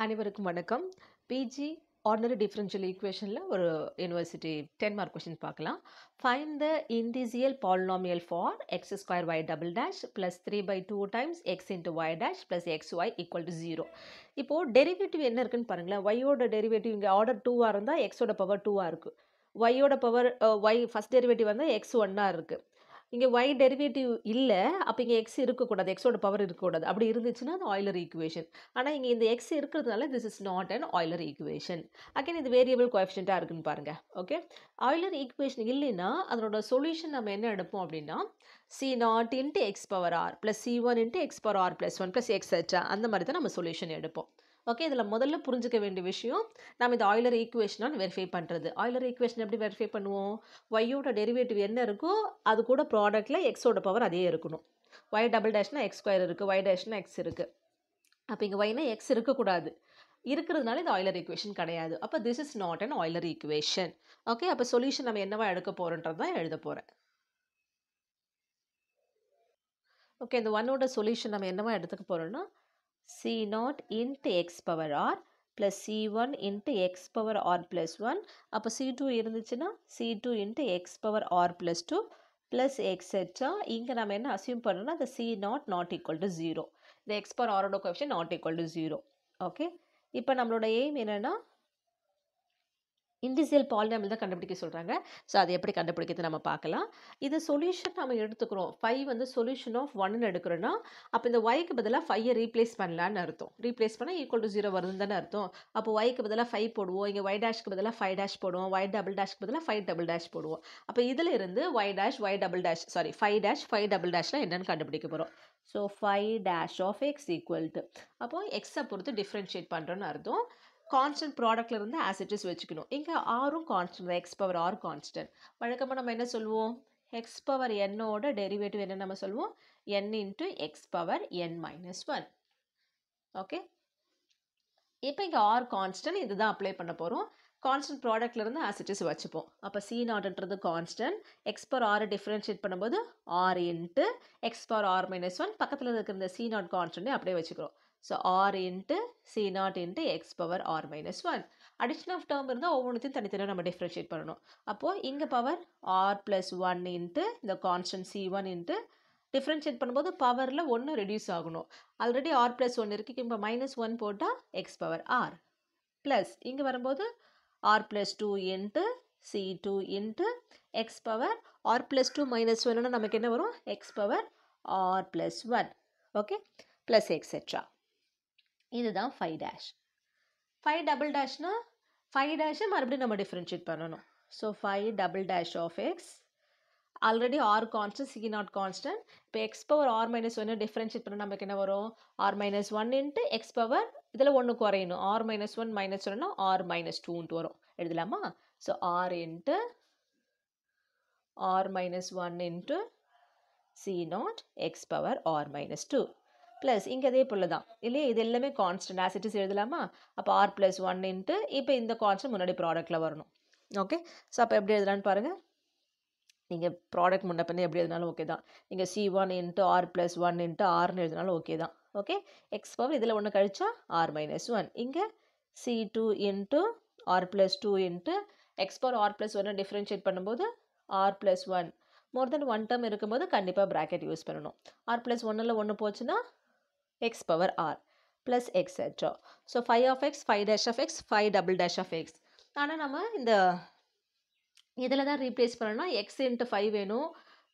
அனைவருக்கும் வணக்கம். PG ordinary differential ஈக்குவேஷன்ல ஒரு யூனிவர்சிட்டி 10 மார்க் கொஸ்டின் பார்க்கலாம். Find the indicial polynomial for X square Y double dash plus 3/2 times X into Y dash plus X Y equal to 0. இப்போது derivative என்ன இருக்குன்னு பாருங்களேன். ஒய்யோட டெரிவேட்டிவ் இங்கே ஆர்டர் 2ஆக இருந்தால் எக்ஸோட பவர் 2ஆக இருக்குது. ஒய்யோட பவர் ஒய் ஃபஸ்ட் டெரிவேட்டிவ் வந்து எக்ஸ் 1ஆக இருக்குது. இங்கே ஒய் டெரிவேட்டிவ் இல்லை, அப்போ இங்கே எக்ஸ் இருக்கக்கூடாது, எக்ஸோட பவர் இருக்கக்கூடாது. அப்படி இருந்துச்சுன்னா அது ஆயிலர் ஈக்குவேஷன். ஆனால் இங்கே இந்த எக்ஸ் இருக்கிறதுனால this is not an Euler equation. Again இது வேரியபிள் கோஎஃபிஷியண்ட்டாக இருக்குன்னு பாருங்கள். ஓகே, ஆயிலர் ஈக்குவேஷன் இல்லைன்னா அதனோட சொல்யூஷன் நம்ம என்ன எடுப்போம் அப்படின்னா C0 into X power R plus C1 into X power R plus 1 plus etcetera, அந்த மாதிரி தான் நம்ம சொல்யூஷன் எடுப்போம். ஓகே, இதில் முதல்ல புரிஞ்சுக்க வேண்டிய விஷயம், நம்ம இந்த ஆயிலர் ஈக்குவேஷனாக வெரிஃபை பண்ணுறது. ஆயிலர் ஈக்குவேஷன் எப்படி வெரிஃபை பண்ணுவோம்? ஒய்யோட டெரிவேட்டிவ் என்ன இருக்கோ அது கூட ப்ராடக்ட்டில் எக்ஸோட பவர் அதே இருக்கணும். ஒய் டபுள் டேஷ்னா எக்ஸ் ஸ்கொயர் இருக்குது, ஒய் டேஷ்னா எக்ஸ் இருக்குது. அப்போ இங்கே ஒய்னா எக்ஸ் இருக்கக்கூடாது, இருக்கிறதுனால இது ஆயிலர் ஈக்குவேஷன் கிடையாது. அப்போ this is not an Euler equation. Okay, அப்போ சொல்யூஷன் நம்ம என்னவா எடுக்க போகிறோன்றது தான் எழுத போகிறேன். ஓகே, இந்த ஒன்னோட சொல்யூஷன் நம்ம என்னவா எடுத்துக்க போகிறோம்னா C0 into x power r plus C1 into x power r plus 1. அப்போ C2 இருந்துச்சுன்னா C2 into x power r plus 2 plus etc. இங்கே நம்ம என்ன அசியூம் பண்ணணும்னா the C0 not equal to 0. இந்த x power r ஓட coefficient not equal to 0. Okay, இப்போ நம்மளோட எய்ம் என்னென்னா இண்டிசியல் பாலினாமியல் தான் கண்டுபிடிக்க சொல்கிறாங்க. ஸோ அதை எப்படி கண்டுபிடிக்கிறது நம்ம பார்க்கலாம். இது சொல்யூஷன் நம்ம எடுத்துக்கிறோம். 5 வந்து சொல்யூஷன் ஆஃப் 1ன்னு எடுக்கிறோன்னா அப்போ இந்த ஒய்க்கு பதிலாக 5ஐ ரீப்ளேஸ் பண்ணலான்னு அர்த்தம். ரீப்ளேஸ் பண்ணால் ஈக்குவல் டு 0 வருதுன்னு தானே அர்த்தம். அப்போ ஒய்க்கு பதிலாக 5 போடுவோம், இங்கே ஒய் டேஷ்க்கு பதிலாக 5 டேஷ் போடுவோம், ஒய் டபுள் டேஷ்க்கு பதிலாக 5 டபுள் டேஷ் போடுவோம். அப்போ இதில் இருந்து Y dash Y double dash 5 dash 5 double டேஷ்லாம் என்னென்னு கண்டுபிடிக்க போகிறோம். So 5 dash of X equal to, அப்போது எக்ஸை பொறுத்து டிஃப்ரென்ஷியேட் பண்ணுறோன்னு அர்த்தம். கான்ஸ்டன்ட் ப்ராடக்ட்ல இருந்து ஆஸ் இட் இஸ் வச்சுக்கணும். இங்கே ஆரும் constant, X power R constant. வழக்கமாக நம்ம என்ன சொல்லுவோம்? எக்ஸ் பவர் என்னோட டெரிவேட்டிவ் என்ன நம்ம சொல்லுவோம்? n into X power n minus 1. Okay, இப்போ இங்கே ஆர் கான்ஸ்டன்ட், இதுதான் அப்ளை பண்ண போகிறோம். கான்ஸ்டன்ட் ப்ராடக்ட்ல இருந்து ஆஸ் இட் இஸ் வச்சுப்போம். அப்போ C0ன்றது கான்ஸ்டன்ட், எக்ஸ் பவர் ஆரை டிஃப்ரென்ஷியேட் பண்ணும்போது r into X power R minus 1, பக்கத்தில் இருக்கிற இந்த C0 கான்ஸ்டன்ட்டே அப்படியே வச்சுக்கிறோம். So R into C0 into X power R minus 1. Addition of term இருந்தால் ஒவ்வொன்றுத்தையும் தனித்தனியாக நம்ம டிஃப்ரென்ஷியேட் பண்ணணும். அப்போது இங்கே பவர் ஆர் ப்ளஸ் 1 இன்ட்டு இந்த கான்ஸ்டன்ட் C1 இன்ட்டு டிஃப்ரென்ஷியேட் பண்ணும்போது பவரில் 1 ரெடியூஸ் ஆகணும். ஆல்ரெடி ஆர் ப்ளஸ் 1 இருக்குது, இப்போ மைனஸ் 1 போட்டால் எக்ஸ் பவர் ஆர் ப்ளஸ் இங்கே வரும்போது R plus 2 into C2 into X power R plus 2 minus 1ன்னா நமக்கு என்ன வரும்? X power R plus 1. Okay, plus etcetera. இதுதான் 5 டேஷ். 5 டபுள் டேஷ்னா 5 டேஷை மறுபடியும் நம்ம டிஃப்ரென்ஷியேட் பண்ணணும். So 5 double dash of X, already R constant C0 constant. இப்போ X power R minus 1 differentiate பண்ண நமக்கு என்ன வரும்? R minus 1 into X power, இதில் 1 குறையணும், ஆர் மைனஸ் 1 மைனஸ் 1னா ஆர் மைனஸ் 2ன்ட்டு வரும். எழுதலாமா? So R into R minus 1 into C0 X power R minus 2 plus இங்கே அதே போல் தான் இல்லையா, இது எல்லாமே கான்ஸ்டன்ட் ஆஸ் இட் இஸ் எழுதலாமா? அப்போ ஆர் ப்ளஸ் 1 இன்ட்டு இப்போ இந்த கான்ஸ்டன்ட் முன்னாடி ப்ராடக்ட்டில் வரணும். ஓகே, ஸோ அப்போ எப்படி எழுதலான்னு பாருங்கள். நீங்கள் ப்ராடக்ட் முன்ன பண்ணி எப்படி எழுதினாலும் ஓகே தான். நீங்கள் C1 into R plus 1 into ஆர்னு எழுதினாலும் ஓகே தான். ஓகே, எக்ஸ் பவர் இதில் ஒன்று கழிச்சா ஆர் மைனஸ் 1, இங்கே C2 into R plus 2 into X power R plus 1 differentiate பண்ணும்போது R plus 1 more than 1 term இருக்கும்போது கண்டிப்பாக ப்ராக்கெட் யூஸ் பண்ணணும். ஆர் ப்ளஸ் 1ல் 1 போச்சுன்னா x power R plus etcetera. So 5 of x 5 dash of x 5 double dash of x. ஆனால் நம்ம இந்த இதில் தான் ரீப்ளேஸ் பண்ணணும்னா எக்ஸ் இன்ட்டு 5 வேணும்,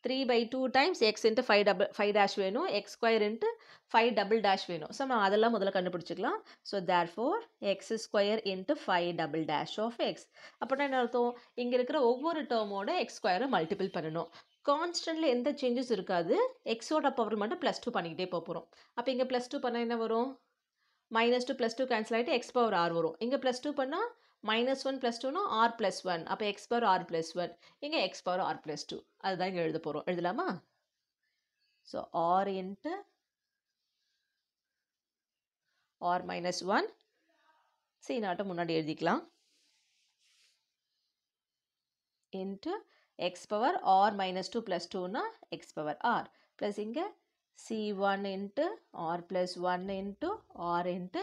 3/2 டைம்ஸ் எக்ஸ் இன்ட்டு 5 டேஷ் வேணும், X square into 5 double dash வேணும். ஸோ நம்ம அதெல்லாம் முதல்ல கண்டுபிடிச்சிக்கலாம். So therefore X square into 5 double dash of X. அப்படின்னா என்ன அர்த்தம்? இங்கே இருக்கிற ஒவ்வொரு டேர்மோட எக்ஸ் ஸ்கொயரை மல்டிபிள் பண்ணணும். கான்ஸ்டன்ட்டில் எந்த சேஞ்சஸ் இருக்காது, எக்ஸோட பவர் மட்டும் ப்ளஸ் 2 பண்ணிக்கிட்டே போகிறோம். அப்போ இங்கே ப்ளஸ் 2 பண்ணால் என்ன வரும்? மைனஸ் 2 ப்ளஸ் 2 கேன்சல் ஆகிட்டு எக்ஸ் பவர் ஆர் வரும். இங்கே ப்ளஸ் 2 பண்ணால் மைனஸ் 1 ப்ளஸ் 2னா ஆர் ப்ளஸ் 1, அப்போ எக்ஸ் பவர் ஆர் ப்ளஸ் 1, இங்கே எக்ஸ் பவர் ஆர் ப்ளஸ் 2. அதுதான் இங்கே எழுத போகிறோம். எழுதலாமா? So R into R minus 1, C0 முன்னாடி எழுதிக்கலாம், into x power r minus 2 plus 2 na x power r plus இங்க C1 into r plus 1 into r into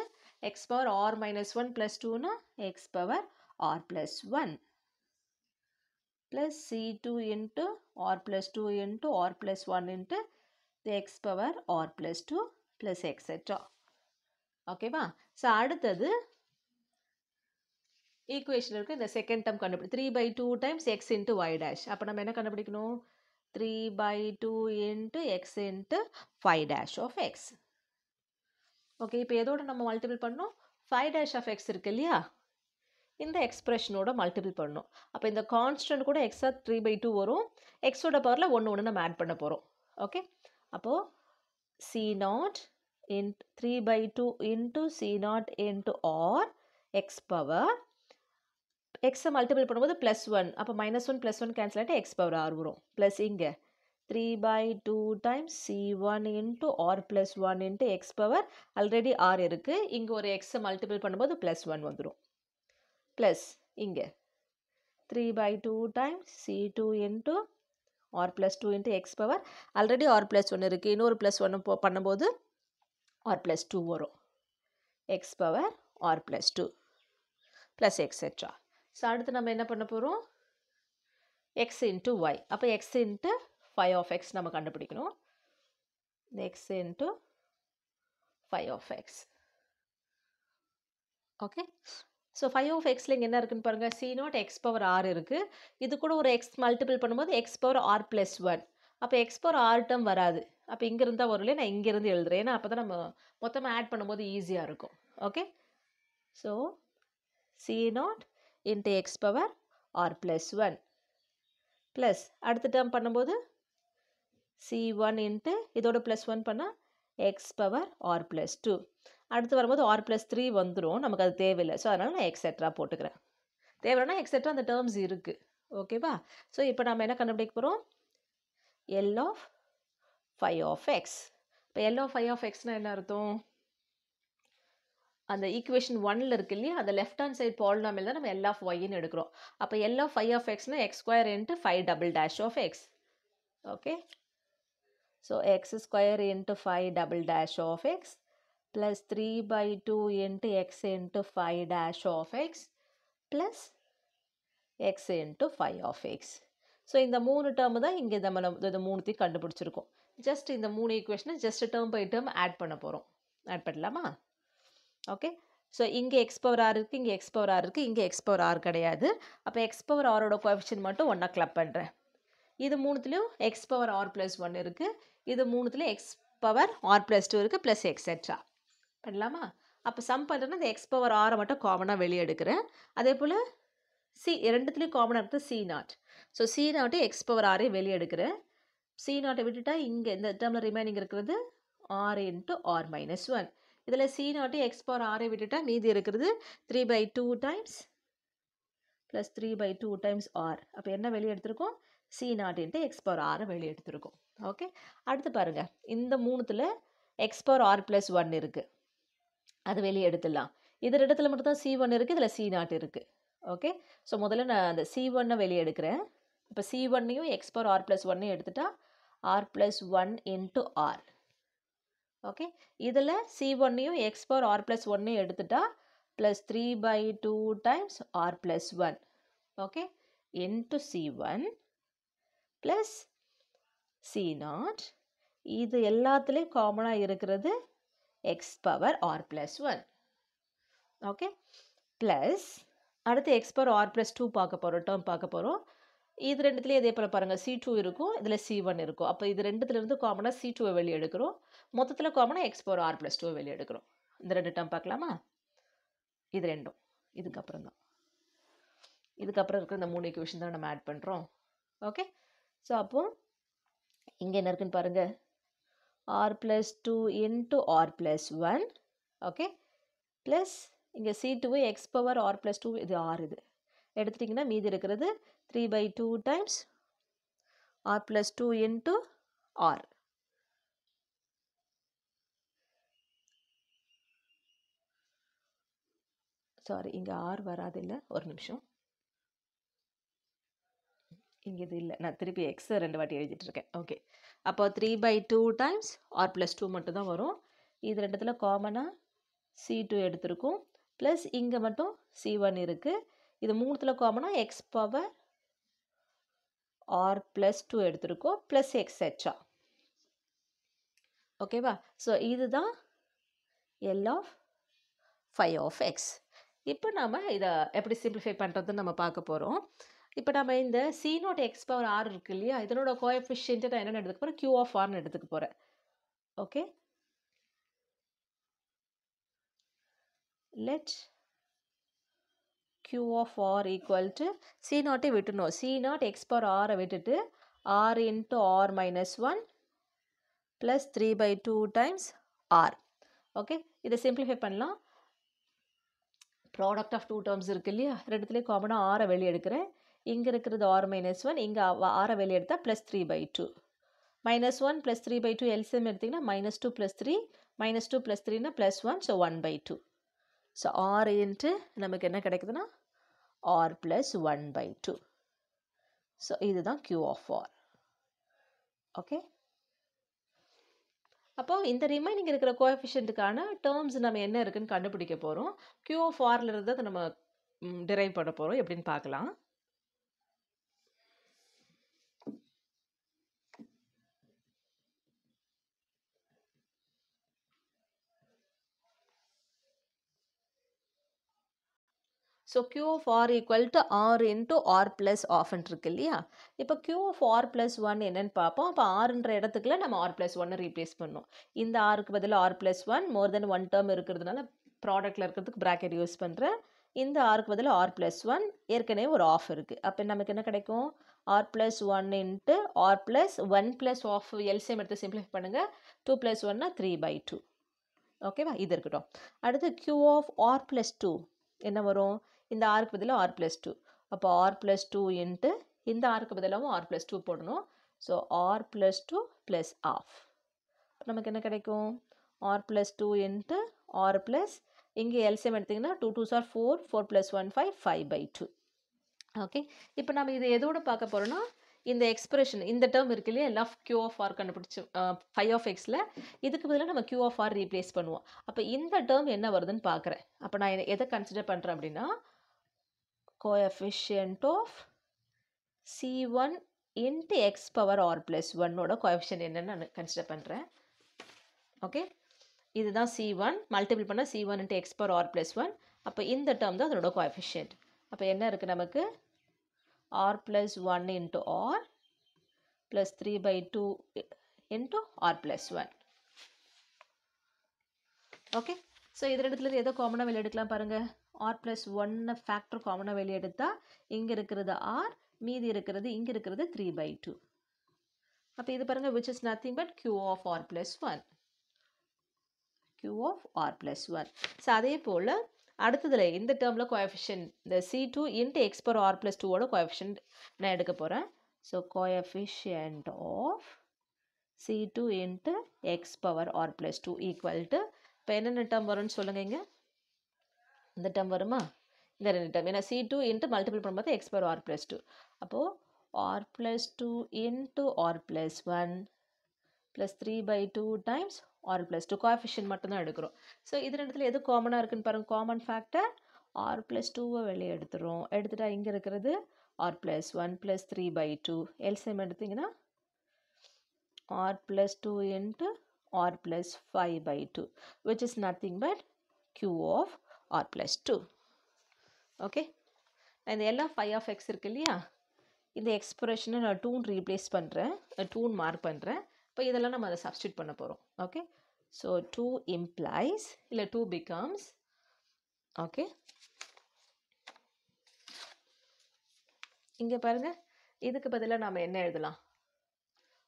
X power R minus one plus டூனா X power R plus one plus C2 into R plus two into R plus one into the X power R plus two plus etcetera. ஓகேவா? So அடுத்தது equation இருக்குது இந்த second term கண்டுபிடி 3/2 times X into Y dash. அப்போ நம்ம என்ன கண்டுபிடிக்கணும்? 3/2 into X into five dash of X. Okay, இப்போ எதோட நம்ம மல்டிபிள் பண்ணோம்? ஃபைவ் டேஷ் ஆஃப் எக்ஸ் இருக்கு இல்லையா, இந்த எக்ஸ்பிரஷனோட மல்டிபிள் பண்ணோம். அப்போ இந்த கான்ஸ்டன்ட் கூட எக்ஸா 3/2 வரும். எக்ஸோட பவரில் ஒன்று நம்ம ஆட் பண்ண போகிறோம். ஓகே, அப்போது C0 into 3/2 into C0 into r x power எக்ஸை மல்டிபிள் பண்ணும்போது +1, அப்போ -1 +1 கேன்சல் ஆகிட்டு எக்ஸ் பவர் ஆர் வரும். ப்ளஸ் இங்கே 3/2 times C1 into R plus one into X power already r இருக்குது, இங்கே ஒரு எக்ஸை மல்டிபிள் பண்ணும்போது +1 வந்துடும். ப்ளஸ் இங்கே 3/2 times C2 into R plus two into X power already R plus ஒன்று இருக்குது, இன்னொரு +1 பண்ணும்போது ஆர் ப்ளஸ் டூ வரும். X power R plus two plus etcetera. So அடுத்து நம்ம என்ன பண்ண போகிறோம்? X into Y. அப்போ X into five of X நம்ம கண்டுபிடிக்கணும். X into five of X. Okay, so five of எக்ஸில் இங்கே என்ன இருக்குன்னு பாருங்கள். C0 எக்ஸ் பவர் ஆர் இருக்குது, இது கூட ஒரு எக்ஸ் மல்டிபிள் பண்ணும்போது x power R plus one. அப்போ எக்ஸ் பவர் ஆர் டேர்ம் வராது, அப்போ இங்கே இருந்தால் வரல, நான் இங்கேருந்து எழுதுறேன், ஏன்னா அப்போ தான் நம்ம மொத்தமாக ஆட் பண்ணும்போது ஈஸியாக இருக்கும். Okay, so C0 into X power R plus one plus அடுத்த டேர்ம் பண்ணும்போது C1 இன்ட்டு இதோட +1 பண்ணால் x power R plus two. அடுத்து வரும்போது ஆர் ப்ளஸ் த்ரீ வந்துடும், நமக்கு அது தேவையில்லை. ஸோ அதனால் நான் எக்ஸெட்ரா போட்டுக்கிறேன். தேவைன்னா எக்ஸெட்ரா அந்த டேர்ம்ஸ் இருக்குது. ஓகேவா? ஸோ இப்போ நம்ம என்ன கண்டுபிடிக்க போகிறோம்? L of five of x. இப்போ எல் ஆஃப் ஃபைவ் ஆஃப் எக்ஸ்னால் என்ன அர்த்தம்? அந்த ஈக்குவேஷன் 1ல் இருக்கு இல்லையா, அந்த லெஃப்ட் ஹேண்ட் சைட் பாலினாமியல் தான் நம்ம எல் ஆஃப் ஒய்ன்னு எடுக்கிறோம். அப்போ எல் ஆஃப் ஃபைவ் ஆஃப் எக்ஸ்னால் x square into five double dash of X. Okay, so x square into five double dash of x plus 3/2 into X into five dash of x plus x into five of x. So இந்த மூணு term தான் இங்கே நம்ம இந்த மூணுத்தையும் கண்டுபிடிச்சிருக்கோம். Just இந்த மூணு ஈக்குவேஷனை just term by term add பண்ண போகிறோம். ஆட் பண்ணலாமா? ஓகே, ஸோ இங்கே எக்ஸ் பவர் ஆர் இருக்குது, இங்கே எக்ஸ் பவர் ஆர் இருக்குது, இங்கே எக்ஸ் பவர் ஆர் கிடையாது. அப்போ எக்ஸ் பவர் ஆரோட கோஎஃபிஷியன்ட் மட்டும் ஒன்றா கிளப் பண்ணுறேன். இது மூணுத்துலேயும் x power R plus one இருக்குது, இது மூணுத்துலேயும் x power R plus two இருக்குது, ப்ளஸ் எக்ஸெட்ரா. பண்ணலாமா? அப்போ சம் பண்ணுறேன்னா இந்த எக்ஸ் பவர் ஆரை மட்டும் காமனாக வெளியே எடுக்கிறேன். அதே போல் ரெண்டுத்துலேயும் காமனாக இருக்குது C0. So C0 X power ஆரே வெளியே எடுக்கிறேன். C0 விட்டுட்டா இங்கே இந்த டேர்மில் ரிமைனிங் இருக்கிறது r into R minus one. இதில் C0 எக்ஸ் பவர் ஆரை விட்டுட்டா மீதி இருக்கிறது 3/2 டைம்ஸ் ப்ளஸ் 3/2 டைம்ஸ் ஆர். அப்போ என்ன வெளியே எடுத்திருக்கோம்? C0 இன்ட்டு எக்ஸ் பவர் ஆரை வெளியே எடுத்திருக்கோம். ஓகே, அடுத்து பாருங்கள், இந்த மூணுத்தில் x power R plus one இருக்குது, அது வெளியே எடுத்துடலாம். இது இடத்துல மட்டும் தான் C1 இருக்குது, இதில் C0 இருக்குது. ஓகே, ஸோ முதல்ல நான் அந்த C1 வெளியே எடுக்கிறேன். இப்போ C1ஐயும் எக்ஸ் பவர் ஆர் ப்ளஸ் ஒன்னையும் எடுத்துட்டா r plus one into r. Okay, இதில் C1ஐயும் எக்ஸ் பவர் ஆர் ப்ளஸ் ஒன்னையும் எடுத்துட்டா plus 3/2 times r plus one. Okay, into C1 plus C0. இது எல்லாத்துலேயும் காமனாக இருக்கிறது x power R plus one. Okay, plus அடுத்து x power R plus two பார்க்க போகிறோம், டேர்ம் பார்க்க போகிறோம். இது ரெண்டுத்துலேயும் இதே போல் பாருங்கள், C2 இருக்கும், இதில் C1 இருக்கும். அப்போ இது ரெண்டுத்துலேருந்து காமனாக C2 வெளியே எடுக்கிறோம். மொத்தத்தில் காமனாக x power R plus two வெளியே எடுக்கிறோம். இந்த ரெண்டு டேர்ம் பார்க்கலாமா? இது ரெண்டும் இதுக்கப்புறம் தான், இதுக்கப்புறம் இருக்கிற இந்த மூணு ஈக்குவேஷன் தான் நம்ம ஆட் பண்ணுறோம். ஓகே, ஸோ அப்போது இங்கே என்ன இருக்குன்னு பாருங்கள், r plus two into R plus one. Okay, plus இங்கே C2 x power R plus two, இது ஆர், இது எடுத்துட்டிங்கன்னா மீதி இருக்கிறது 3/2 times r plus two into r. Sorry, இங்கே ஆர் வராது, இல்லை, ஒரு நிமிஷம், இங்கே இது இல்லை, நான் திருப்பி எக்ஸ் ரெண்டு வாட்டி எழுதிட்டு இருக்கேன். ஓகே, அப்போ 3/2 டைம்ஸ் ஆர் ப்ளஸ் டூ மட்டும் தான் வரும். இது ரெண்டுத்தில் காமனாக C2 எடுத்திருக்கோம் ப்ளஸ் இங்கே மட்டும் C1 இருக்குது. இது மூணுத்தில் காமனாக x பவர் r + 2 எடுத்திருக்கோம் ப்ளஸ் எக்ஸெட்ரா. ஓகேவா? ஸோ இதுதான் L of phi of x. இப்போ நம்ம இதை எப்படி சிம்பிளிஃபை பண்ணுறதுன்னு நம்ம பார்க்க போகிறோம். இப்போ நம்ம இந்த C0 x பவர் r இருக்கு இல்லையா, இதனோட கோஎஃபிஷியன்ட்டை நான் என்னென்னு எடுத்துக்க போகிறேன், Q of rன்னு எடுத்துக்க போகிறேன். Okay, let Q of r equal to C0 விட்டுணும், C0 x power r விட்டுட்டு r into r minus 1 plus 3/2 times r. Okay, இதை சிம்பிளிஃபை பண்ணலாம். ப்ராடக்ட் ஆஃப் டூ டேர்ம்ஸ் இருக்கு இல்லையா, ரெண்டுத்துலேயும் காமனாக ஆரை வெளியே எடுக்கிறேன். இங்கே இருக்கிறது r minus 1, இங்கே ஆரை வெளியே எடுத்தால் ப்ளஸ் 3/2. -1 + 3/2 எல்சிஎம் எடுத்திங்கன்னா -2 + 3, -2 + 3னா +1, ஸோ 1/2. ஸோ r இன்ட்டு நமக்கு என்ன கிடைக்குதுன்னா r + 1/2. ஸோ இதுதான் Q of r. ஓகே, அப்போ இந்த ரிமைனிங் இருக்கிற கோஎஃபிஷியன்ட்டுக்கான டேர்ம்ஸ் நம்ம என்ன இருக்குன்னு கண்டுபிடிக்க போகிறோம். Q of rல இருந்து அதை நம்ம டிரைவ் பண்ண போகிறோம். எப்படின்னு பார்க்கலாம். So Q of r equal to r into r plus ஆஃப்னு இருக்கு இல்லையா. இப்போ Q of r plus 1 என்னன்னு பார்ப்போம். அப்போ rன்ற இடத்துக்குள்ள நம்ம r plus 1 ரீப்ளேஸ் பண்ணணும். இந்த rக்கு பதிலாக r plus 1 மோர் தென் ஒன் டேர்ம் இருக்கிறதுனால ப்ராடக்டில் இருக்கிறதுக்கு ப்ராக்கெட் யூஸ் பண்ணுறேன். இந்த rக்கு பதிலாக r plus 1 ஏற்கனவே ஒரு ஆஃப் இருக்குது. அப்போ நமக்கு என்ன கிடைக்கும், r plus 1 into r plus 1 plus of LCM எடுத்து சிம்பிளிஃபை பண்ணுங்கள். 2 plus 1னா 3/2. ஓகேவா, இது இருக்கட்டும். அடுத்து Q of r plus 2 என்ன வரும், இந்த ஆருக்கு பதிலாக r plus 2. அப்போ r plus 2 இன்ட்டு இந்த ஆருக்கு பதிலாகவும் r plus 2 போடணும். So r plus 2 plus half. நமக்கு என்ன கிடைக்கும், r plus 2 into r plus இங்கே எல்சிஎம் எடுத்திங்கன்னா 2 2s are 4, 4 plus 1 5, 5/2. ஓகே, இப்போ நம்ம இதை எதோடு பார்க்க போகிறோன்னா, இந்த எக்ஸ்பிரஷன் இந்த டேர்ம் இருக்கு இல்லையா, L of Q of r கண்டுபிடிச்சி phi of xல இதுக்கு பதிலாக நம்ம Q of r ரீப்ளேஸ் பண்ணுவோம். அப்போ இந்த டேர்ம் என்ன வருதுன்னு பார்க்குறேன். அப்போ நான் எதை கன்சிடர் பண்ணுறேன் அப்படின்னா, coefficient of C1 into x power r plus 1 ஓட coefficient என்னன்னு நான் கன்சிடர் பண்ணுறேன். ஓகே, இதுதான் C1 மல்டிபிள் பண்ணால் C1 into x power r plus 1. அப்போ இந்த டேர்ம் தான் அதனோட coefficient. அப்போ என்ன இருக்குது நமக்கு, r plus 1 into r plus 3/2 into r plus 1. Okay, so இது ரெண்டுத்துல எதோ காமனாக வெளியே எடுக்கலாம் பாருங்கள். r plus 1 ஃபேக்டர் காமனாக வெளியே எடுத்தால் இங்கே இருக்கிறது r, மீதி இருக்கிறது இங்கே இருக்கிறது 3/2. அப்போ இது பாருங்கள், which is nothing but Q of r plus 1. Q of r plus 1. So அதே போல் அடுத்ததில் இந்த டேர்மில் கோஎஃபிஷியன்ட் இந்த C2 into x power r plus 2 ஓட கோஎஃபிஷியன்ட் நான் எடுக்க போகிறேன். So coefficient of C2 into x power r plus 2 equal to, இப்போ என்னென்ன டேர்ம் வரும்னு சொல்லுங்கள். இங்கே இந்த டேர்ம் வருமா, இந்த ரெண்டு டேர்ம், ஏன்னா C2 இன்ட்டு மல்டிபிள் பண்ணும்போது x power r plus 2. அப்போது r plus 2 into r plus 1 plus 3/2 times r plus 2 coefficient மட்டும்தான் எடுக்கிறோம். ஸோ இது ரெண்டுத்தில் எது காமனாக இருக்குன்னு பாருங்கள். காமன் ஃபேக்டர் r plus 2வை வெளியே எடுத்துகிறோம். எடுத்துட்டா இங்கே இருக்கிறது r plus 1 plus 3/2. எல்சிஎம் எடுத்திங்கன்னா r plus 2 into r plus 5/2, which is nothing but Q of r plus 2. Okay, நான் இந்த L of phi of x இருக்கு இல்லையா, இந்த எக்ஸ்பிரஷனை நான் 2 ரீப்ளேஸ் பண்ணுறேன், 2 மார்க் பண்ணுறேன். இப்போ இதெல்லாம் நம்ம அதை சப்ஸ்டியூட் பண்ண போகிறோம். ஓகே, ஸோ 2 implies இல்லை 2 becomes, ஓகே இங்கே பாருங்கள், இதுக்கு பதிலாக நம்ம என்ன எழுதலாம்,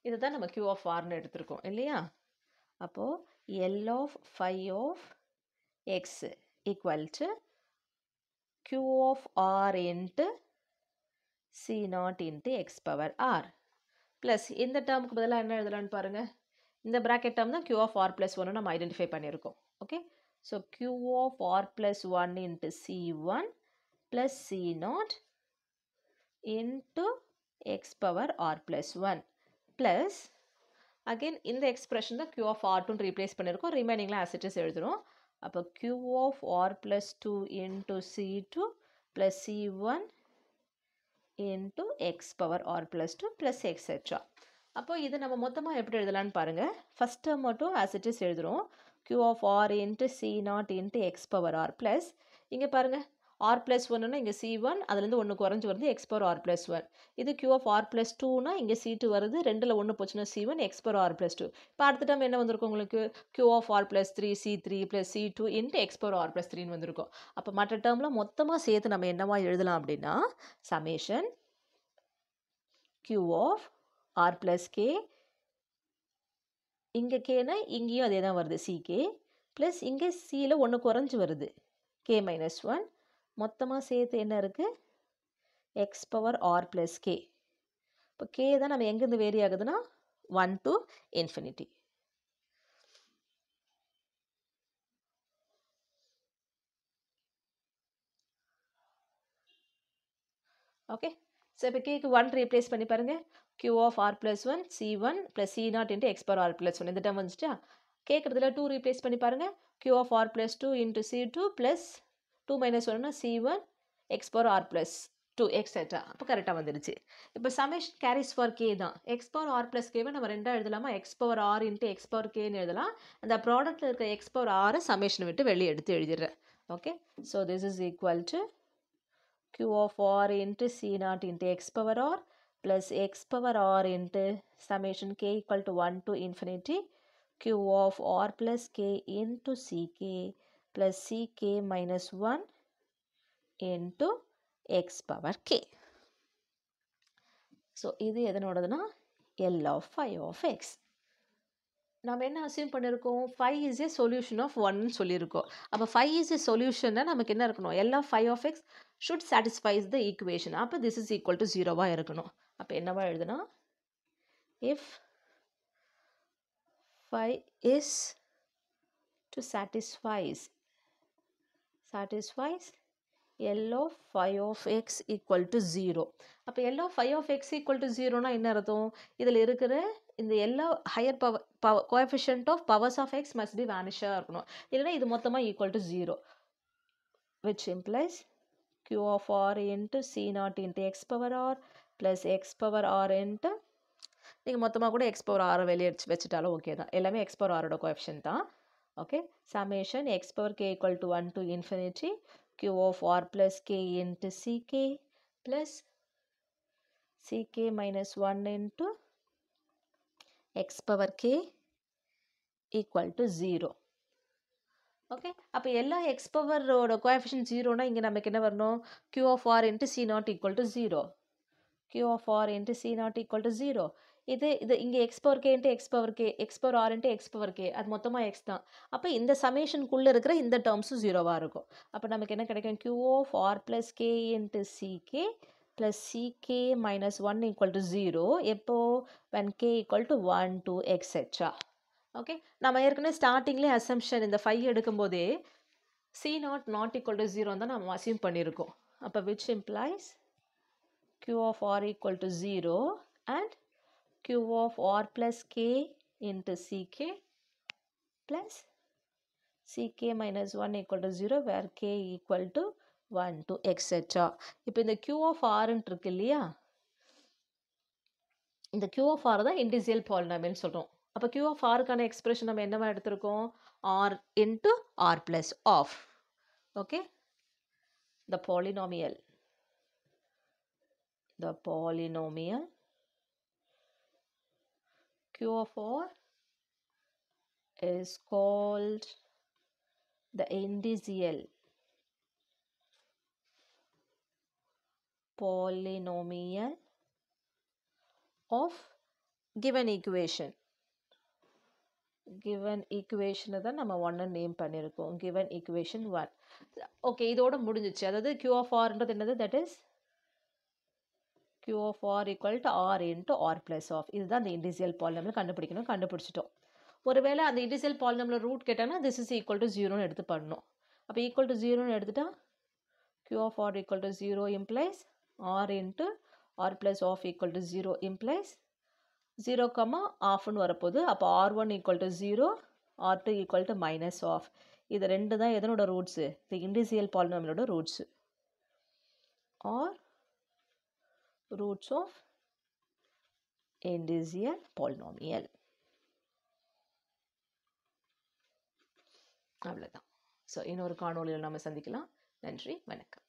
இதுதான் நம்ம Q of rன்னு எடுத்திருக்கோம் இல்லையா. அப்போது L of phi of x equal to Q of r into C0 into x power r plus இந்த டேர்முக்கு பதிலாக என்ன எழுதலான்னு பாருங்கள். இந்த ப்ராக்கெட் டேர்ம் தான் Q of r plus 1 நம்ம ஐடென்டிஃபை பண்ணியிருக்கோம். Okay, so Q of r plus 1 into C1 plus C0 into x power r plus 1 plus again இந்த expression தான் Q of r2 ரீப்ளேஸ் பண்ணியிருக்கோம். ரிமைனிங்லாம் as it is எழுதுகிறோம். அப்போ Q of R plus 2 into C2 plus C1 into x power R plus 2 plus etc. அப்போ இது நம்ம மொத்தமாக எப்படி எழுதலான்னு பாருங்கள். ஃபஸ்ட் டேர்ம் மட்டும் as it is எழுதுகிறோம். Q of R into C0 into x power R plus இங்கே பாருங்கள் R plus 1னா இங்கே C1 அதுலேருந்து ஒன்று குறைஞ்சி வருது x power R plus 1. இது Q of R plus 2னா இங்கே C2 வருது, ரெண்டில் ஒன்று போச்சுன்னா C1 x power R plus 2. இப்போ அடுத்த டைம் என்ன வந்திருக்கும் உங்களுக்கு Q of R plus 3 C3 plus C2 into x power R plus 3ன்னு வந்திருக்கும். அப்போ மற்ற டேர்மில் மொத்தமாக சேர்த்து நம்ம என்னவா எழுதலாம் அப்படின்னா summation Q of R plus K இங்கே Kனா இங்கேயும் அதே தான் வருது CK ப்ளஸ் இங்கே Cயில் ஒன்று குறைஞ்சி வருது K minus 1 மொத்தமாக சேர்த்து என்ன இருக்குது x power R plus K. இப்போ K தான் நம்ம எங்கேருந்து வேரி ஆகுதுன்னா 1 to infinity. ஓகே ஸோ இப்போ கேக்கு 1 ரீப்ளேஸ் பண்ணி பாருங்கள். Q of R plus 1 C1 plus C0 into x power R plus 1 இந்த டைம் வந்துச்சா. கேட்குறதுல 2 ரீப்ளேஸ் பண்ணி பாருங்கள். Q of R plus 2 into C2 plus 2 minus 1னா C1 x power R plus 2 etc. அப்போ கரெக்டாக வந்துடுச்சு. இப்போ சமேஷன் கேரிஸ் ஃபார் K தான். x power R plus Kவை நம்ம ரெண்டாக எழுதலாமா x power R into x power Kன்னு எழுதலாம். அந்த ப்ராடக்ட்டில் இருக்க x power R சமேஷனை விட்டு வெளியே எடுத்து எழுதிடுறேன். Okay so this is equal to Q of R into C0 into x power R plus x power R into summation K equal to 1 to infinity Q of R plus K into CK plus CK minus 1 into x power K. So, இது எதனோடதுன்னா L of phi of x. நாம் என்ன assume பண்ணியிருக்கோம் phi is a solution of 1 சொல்லியிருக்கோம். அப்போ phi is a solution நமக்கு என்ன இருக்கணும் L of phi of x should satisfy the equation. அப்போ this is equal to 0 இருக்கணும். அப்போ என்னவா எழுதுனா if phi is to satisfies L of phi of x equal to 0. அப்போ L of phi of x equal to 0னா என்ன அர்த்தம் இதில் இருக்கிற இந்த எல்லா higher power coefficient of powers of x must be வேனிஷாக இருக்கணும். இல்லைன்னா இது மொத்தமாக equal to 0 which implies Q of R into C0 into x power R plus x power R into நீங்கள் மொத்தமாக கூட x power R வெளியே வச்சுட்டாலும் ஓகே தான். எல்லாமே x power Rோட கோஎஃபிஷியன்ட் தான். Okay summation x power K equal to 1 to infinity Q of R plus K into CK plus CK minus 1 into x power K equal to 0. Okay அப்போ எல்லா X பவரோட coefficient 0னா இங்கே நமக்கு என்ன வரணும் Q of R into C0 equal to 0. Q of R into C0 equal to 0. இது இங்கே x power K into x power K x power R into x power K அது மொத்தமாக x தான். அப்போ இந்த சமேஷனுக்குள்ளே இருக்கிற இந்த டேர்ம்ஸும் 0வாக இருக்கும். அப்போ நமக்கு என்ன கிடைக்கும் Q of R plus K into CK plus CK minus 1 equal to 0 எப்போ when K equal to 1 2 etc. Okay நம்ம ஏற்கனவே ஸ்டார்டிங்லேயே அசம்ஷன் இந்த 5 எடுக்கும்போதே C0 not equal to 0 தான் நம்ம அசியூம் பண்ணியிருக்கோம். அப்போ which implies Q of R equal to 0 and Q of R plus K into CK plus CK minus 1 equal to 0 where K equal to 1 to etc. இப்போ இந்த Q of R இருக்கு இல்லையா இந்த Q of R தான் இண்டிசியல் பாலினாமியல்னு சொல்கிறோம். அப்போ Q of Rக்கான expression நம்ம என்னவா எடுத்திருக்கோம் R into R plus of. Okay the polynomial Q of R is called the indicial polynomial of given equation. given equation தான் நம்ம 1 நேம் பண்ணியிருக்கோம் given equation 1. ஓகே இதோட முடிஞ்சிச்சு. அதாவது Q of Rன்றது என்னது that is Q of R equal to R into R plus of. இதுதான் அந்த இண்டிசியல் polynomial கண்டுபிடிக்கணும். கண்டுபிடிச்சிட்டோம். ஒருவேளை அந்த இண்டிசியல் பாலினாமியல் ரூட் கேட்டாங்கன்னா this is equal to 0ன்னு எடுத்து பண்ணணும். அப்போ equal to 0ன்னு எடுத்துட்டா Q of R equal to 0 implies R into R plus of equal to 0 implies 0, ஆஃப்னு வரப்போகுது. அப்போ R1 equal to 0 R2 equal to minus of. இது 2 தான் எதனோட ரூட்ஸு? இந்த இண்டிசியல் பாலினாமியலோட roots. Are roots of indicial polynomial. அவ்வளோதான். So இன்னொரு காணொளியில் நம்ம சந்திக்கலாம். நன்றி, வணக்கம்.